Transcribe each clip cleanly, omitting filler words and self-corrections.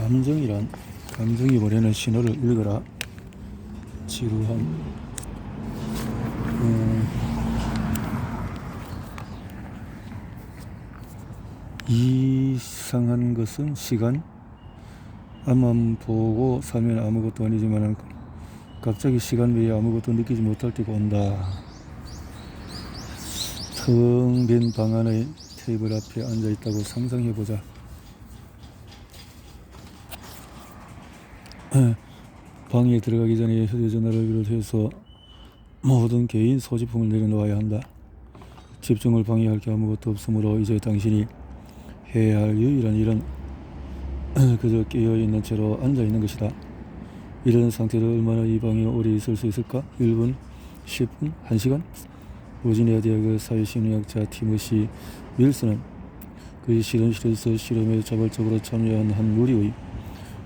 감정이 보내는 신호를 읽어라. 지루함. 이상한 것은 시간. 앞만 보고 살면 아무것도 아니지만 갑자기 시간 외에 아무것도 느끼지 못할 때가 온다. 텅 빈 방 안의 테이블 앞에 앉아있다고 상상해보자. 방에 들어가기 전에 휴대전화를 비롯해서 모든 개인 소지품을 내려놓아야 한다. 집중을 방해할 게 아무것도 없으므로 이제 당신이 해야 할 유일한 일은 그저 깨어있는 채로 앉아있는 것이다. 이런 상태로 얼마나 이 방에 오래 있을 수 있을까? 1분? 10분? 1시간? 버지니아 대학의 사회심리학자 티머시 윌슨은 그의 실험실에서 실험에 자발적으로 참여한 한 무리의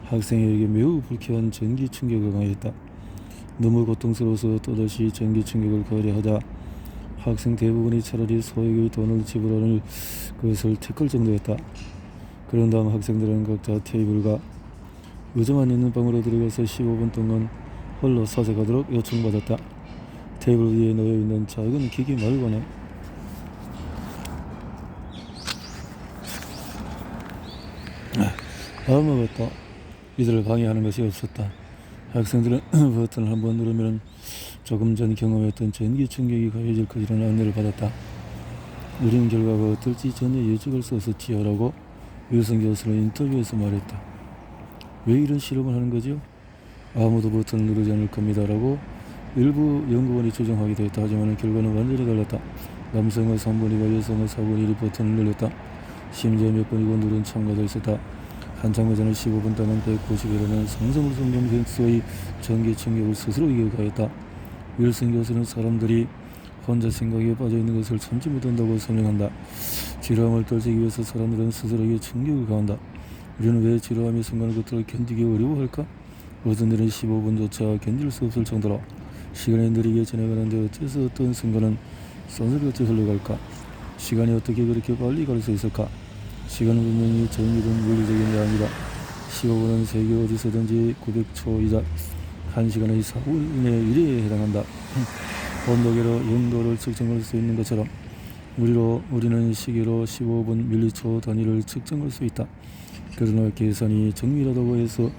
학생에게 매우 불쾌한 전기 충격을 가했다. 너무 고통스러워서 또다시 전기 충격을 가하려하다 학생 대부분이 차라리 소액의 돈을 지불하는 것을 택할 정도였다. 그런 다음 학생들은 각자 테이블과 의자만 있는 방으로 들어가서 15분 동안 홀로 사색하도록 요청받았다. 테이블 위에 놓여있는 작은 기기 말고는 아무것도 이들을 방해하는 것이 없었다. 학생들은 버튼을 한번 누르면 조금 전 경험했던 전기 충격이 가해질 것이라는 안내를 받았다. 우리는 결과가 어떨지 전혀 예측할 수 없었지요 라고 윌슨 교수는 인터뷰에서 말했다. 왜 이런 실험을 하는 거죠? 아무도 버튼을 누르지 않을 겁니다 라고 일부 연구원이 주장하기도 했다. 하지만 결과는 완전히 달랐다. 남성의 3분의 2가 여성의 4분의 1이 버튼을 눌렀다. 심지어 몇 번이고 누른 참가도 있었다. 한참 전에 15분 동안 190이라는 상승물성 명수의 전기 충격을 스스로에게 가했다. 윌슨 교수는 사람들이 혼자 생각에 빠져있는 것을 참지 못한다고 설명한다. 지루함을 떨치기 위해서 사람들은 스스로에게 충격을 가한다. 우리는 왜 지루함의 순간을 그토록 견디기 어려워할까? 어떤 일은 15분조차 견딜 수 없을 정도로 시간이 느리게 지나가는데 어째서 어떤 순간은 쏜살같이 흘러갈까? 시간이 어떻게 그렇게 빨리 갈 수 있을까? 시간은 분명히 정의된 물리적인 양이다. 15분은 세계 어디서든지 900초이자 1시간의 4분의 1에 해당한다. 온도계로 영도를 측정할 수 있는 것처럼 우리는 시계로 15분 밀리초 단위를 측정할 수 있다. 그러나 계산이 정밀하다고 해서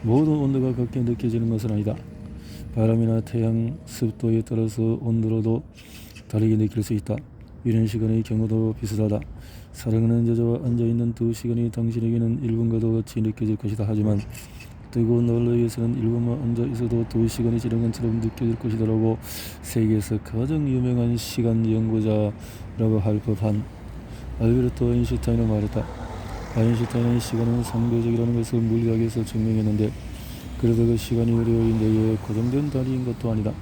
모든 온도가 같게 느껴지는 것은 아니다. 바람이나 태양, 습도에 따라서 온도로도 다르게 느낄 수 있다. 이런 시간의 경우도 비슷하다. 사랑하는 여자와 앉아있는 2시간이 당신에게는 1분과도 같이 느껴질 것이다. 하지만 뜨거운 난로에서는 1분만 앉아있어도 2시간이 지난 것처럼 느껴질 것이다라고 세계에서 가장 유명한 시간 연구자라고 할 법한 알베르토 아인슈타인은 말했다. 아인슈타인은 시간은 상대적이라는 것을 물리학에서 증명했는데 그래도 그 시간이 우리의 뇌에 고정된 단위인 것도 아니다.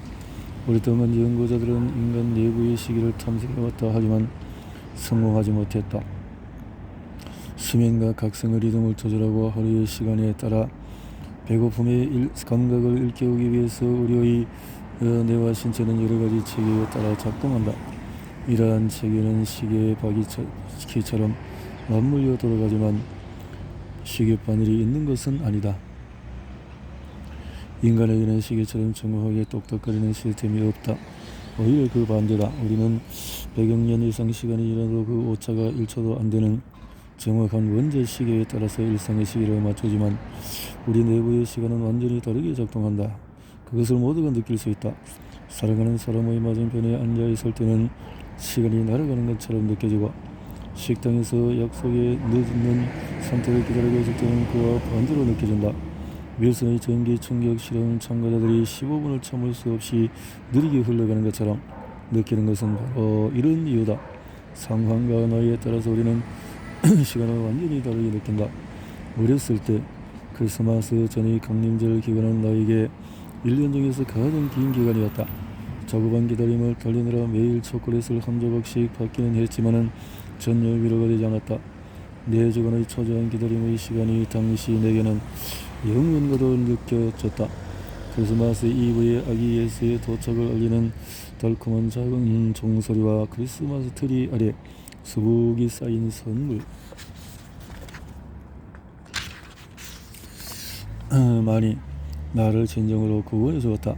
오랫동안 연구자들은 인간 내부의 시기를 탐색해왔다. 하지만 성공하지 못했다. 수면과 각성의 리듬을 조절하고 하루의 시간에 따라 배고픔의 감각을 일깨우기 위해서 우리의 뇌와 신체는 여러가지 체계에 따라 작동한다. 이러한 체계는 시계의 바퀴처럼 맞물려 돌아가지만 시계바늘이 있는 것은 아니다. 인간에게는 시계처럼 정확하게 똑똑거리는 시스템이 없다. 오히려 그 반대다. 우리는 100억 년 이상 시간이 지나도 그 오차가 1초도 안 되는 정확한 원자 시계에 따라서 일상의 시계를 맞추지만 우리 내부의 시간은 완전히 다르게 작동한다. 그것을 모두가 느낄 수 있다. 사랑하는 사람의 맞은편에 앉아있을 때는 시간이 날아가는 것처럼 느껴지고 식당에서 약속에 늦는 선택을 기다리고 있을 때는 그와 반대로 느껴진다. 윌슨의 전기 충격 실험 참가자들이 15분을 참을 수 없이 느리게 흘러가는 것처럼 느끼는 것은 바로 이런 이유다. 상황과 나이에 따라서 우리는 시간을 완전히 다르게 느낀다. 어렸을 때 크리스마스 전의 강림절 기간은 나에게 1년 중에서 가장 긴 기간이었다. 조급한 기다림을 달리느라 매일 초콜릿을 한 조각씩 받기는 했지만은 전혀 위로가 되지 않았다. 4주간의 초조한 기다림의 시간이 당시 내게는 영원과도 느껴졌다. 크리스마스 이브의 아기 예수의 도착을 알리는 달콤한 작은 종소리와 크리스마스 트리 아래 수북이 쌓인 선물. 많이 나를 진정으로 구원해 주었다.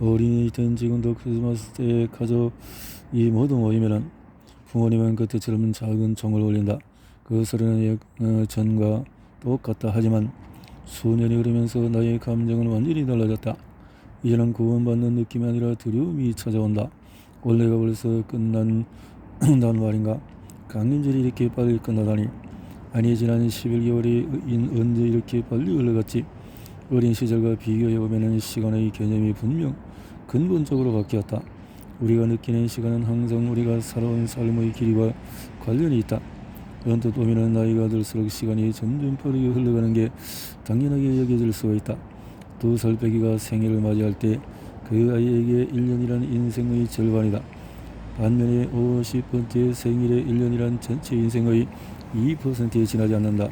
어린이든 지금도 크리스마스 때에 가족이 모두 모이면은 부모님은 그때처럼 작은 종을 울린다. 그 소리는 전과 똑같다. 하지만 수년이 흐르면서 나의 감정은 완전히 달라졌다. 이제는 구원받는 느낌이 아니라 두려움이 찾아온다. 원래가 벌써 끝난 난 말인가? 강림절이 이렇게 빨리 끝나다니. 아니, 지난 11개월이 언제 이렇게 빨리 흘러갔지? 어린 시절과 비교해보면 시간의 개념이 분명 근본적으로 바뀌었다. 우리가 느끼는 시간은 항상 우리가 살아온 삶의 길이와 관련이 있다. 언뜻 보면 나이가 들수록 시간이 점점 빠르게 흘러가는 게 당연하게 여겨질 수가 있다. 2살 빼기가 생일을 맞이할 때 그 아이에게 1년이란 인생의 절반이다. 반면에 50번째 생일의 1년이란 전체 인생의 2%에 지나지 않는다.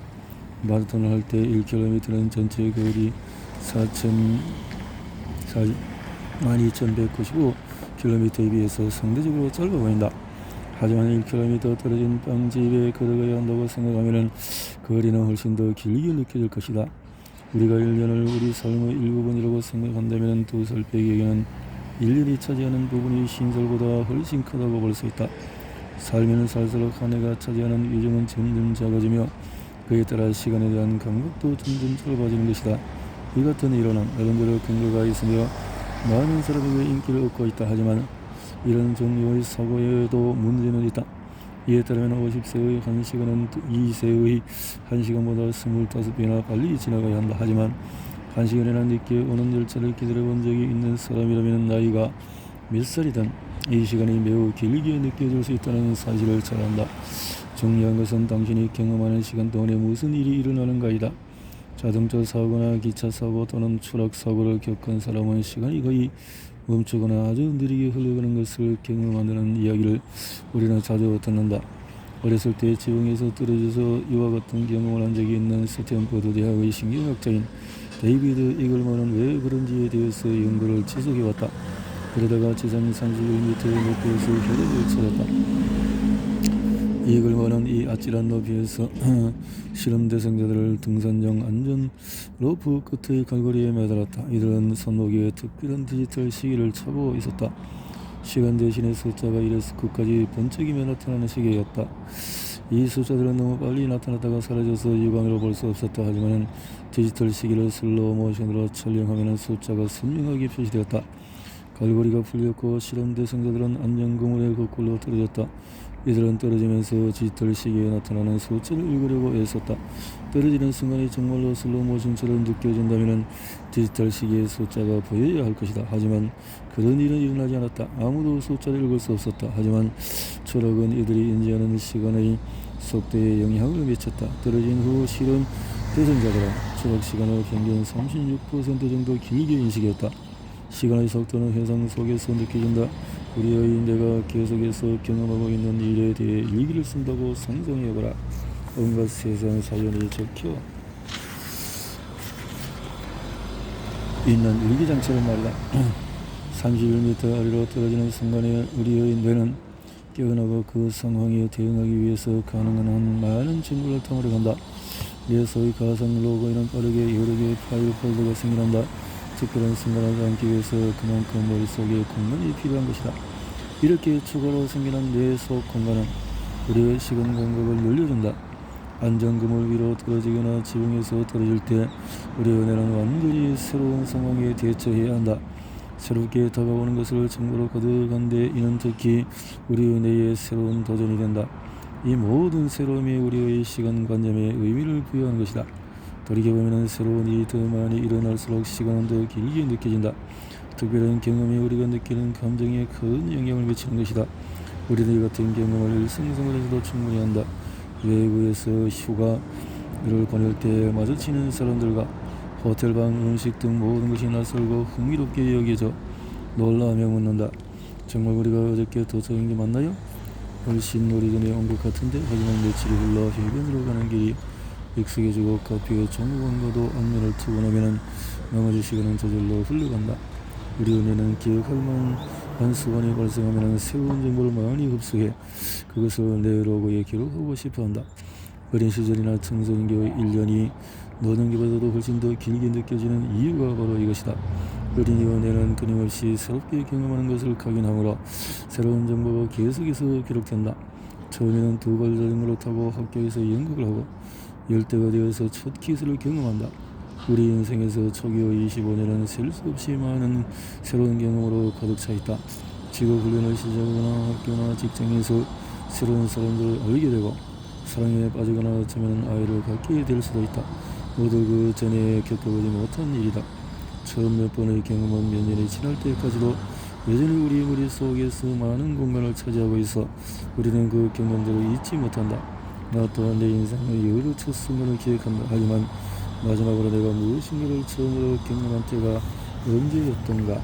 마라톤을 할 때 1km는 전체 거리 12,195km에 비해서 상대적으로 짧아 보인다. 하지만 1km 떨어진 빵집에 걸어가야 한다고 생각하면 거리는 훨씬 더 길게 느껴질 것이다. 우리가 1년을 우리 삶의 일부분이라고 생각한다면 2살 빼기에게는 1년이 차지하는 부분이 신설보다 훨씬 크다고 볼 수 있다. 살면 살수록 한 해가 차지하는 유정은 점점 작아지며 그에 따라 시간에 대한 감각도 점점 짧아지는 것이다. 이 같은 이론은 나름대로 근거가 있으며 많은 사람에게 인기를 얻고 있다. 하지만 이런 종류의 사고에도 문제는 있다. 이에 따르면 50세의 1시간은 2세의 1시간보다 25배나 빨리 지나가야 한다. 하지만 1시간이나 늦게 오는 열차를 기다려본 적이 있는 사람이라면 나이가 몇 살이든 이 시간이 매우 길게 느껴질 수 있다는 사실을 잘 안다. 중요한 것은 당신이 경험하는 시간 동안에 무슨 일이 일어나는가이다. 자동차 사고나 기차 사고 또는 추락 사고를 겪은 사람은 시간이 거의 멈추거나 아주 느리게 흘러가는 것을 경험한다는 이야기를 우리는 자주 듣는다. 어렸을 때 지붕에서 떨어져서 이와 같은 경험을 한 적이 있는 스탠퍼드 대학의 신경학자인 데이비드 이글먼은 왜 그런지에 대해서 연구를 지속해왔다. 그러다가 지상 31m 높이에서 혈액을 찾았다. 이글먼은 이 아찔한 높이에서 실험 대상자들을 등산용 안전 로프 끝의 갈고리에 매달았다. 이들은 손목에 특별한 디지털 시계를 차고 있었다. 시간 대신에 숫자가 1에서 9까지 번쩍이며 나타나는 시계였다. 이 숫자들은 너무 빨리 나타났다가 사라져서 육안으로 볼 수 없었다. 하지만 디지털 시계를 슬로우 모션으로 촬영하면 숫자가 선명하게 표시되었다. 갈고리가 풀렸고 실험 대상자들은 안전 그물에 거꾸로 떨어졌다. 이들은 떨어지면서 디지털 시계에 나타나는 숫자를 읽으려고 애썼다. 떨어지는 순간이 정말로 슬로우 모션처럼 느껴진다면 디지털 시계의 숫자가 보여야 할 것이다. 하지만 그런 일은 일어나지 않았다. 아무도 숫자를 읽을 수 없었다. 하지만 초록은 이들이 인지하는 시간의 속도에 영향을 미쳤다. 떨어진 후 실험 대상자들은 초록 시간을 평균 36% 정도 길게 인식했다. 시간의 속도는 회상 속에서 느껴진다. 우리의 내가 계속해서 경험하고 있는 일에 대해 일기를 쓴다고 상상해보라. 온갖 세상 사연이 적혀 있는 일기장처럼 말이다. 31m 아래로 떨어지는 순간에 우리의 뇌는 깨어나고 그 상황에 대응하기 위해서 가능한 한 많은 정보를 탐으러 간다. 내 소위 가상 로그에는 빠르게 여러 개의 파일 폴더가 생겨난다. 특별한 순간을 담기 위해서 그만큼 머릿속에 공간이 필요한 것이다. 이렇게 추가로 생기는 뇌 속 공간은 우리의 시간 감각을 늘려준다. 안전그물 위로 떨어지거나 지붕에서 떨어질 때 우리의 뇌는 완전히 새로운 상황에 대처해야 한다. 새롭게 다가오는 것을 정보로 가득한데 이는 특히 우리의 뇌의 새로운 도전이 된다. 이 모든 새로움이 우리의 시간관념에 의미를 부여하는 것이다. 돌이켜보면 새로운 일이 더 많이 일어날수록 시간은 더 길게 느껴진다. 특별한 경험이 우리가 느끼는 감정에 큰 영향을 미치는 것이다. 우리는 이 같은 경험을 일상생활에서도 충분히 한다. 외부에서 휴가를 보낼 때 마주치는 사람들과 호텔방 음식 등 모든 것이 낯설고 흥미롭게 여겨져 놀라며 묻는다. 정말 우리가 어저께 도착한 게 맞나요? 훨씬 오래전에 온 것 같은데. 하지만 며칠이 흘러 해변으로 가는 길이 익숙해지고 커피의 종류관과도 안면을 트고 나면 나머지 시간은 저절로 흘러간다. 우리 은혜는 기억할 만한 순간이 발생하면 새로운 정보를 많이 흡수해 그것을 내 로그에 기록하고 싶어한다. 어린 시절이나 청소년기의 1년이 노년기보다도 훨씬 더 길게 느껴지는 이유가 바로 이것이다. 어린이와 내는 끊임없이 새롭게 경험하는 것을 각인하므로 새로운 정보가 계속해서 기록된다. 처음에는 두발 자전거를 타고 학교에서 연극을 하고 열대가 되어서 첫 기술을 경험한다. 우리 인생에서 초기의 25년은 셀 수 없이 많은 새로운 경험으로 가득 차 있다. 직업훈련을 시작하거나 학교나 직장에서 새로운 사람들을 알게 되고 사랑에 빠지거나 어쩌면 아이를 갖게 될 수도 있다. 모두 그 전에 겪어보지 못한 일이다. 처음 몇 번의 경험은 몇 년이 지날 때까지도 여전히 우리 머릿속에서 많은 공간을 차지하고 있어 우리는 그 경험들을 잊지 못한다. 나 또한 내 인생의 여러 첫 순간을 기억한다. 하지만 마지막으로 내가 무엇인가를 처음으로 경험한 때가 언제였던가?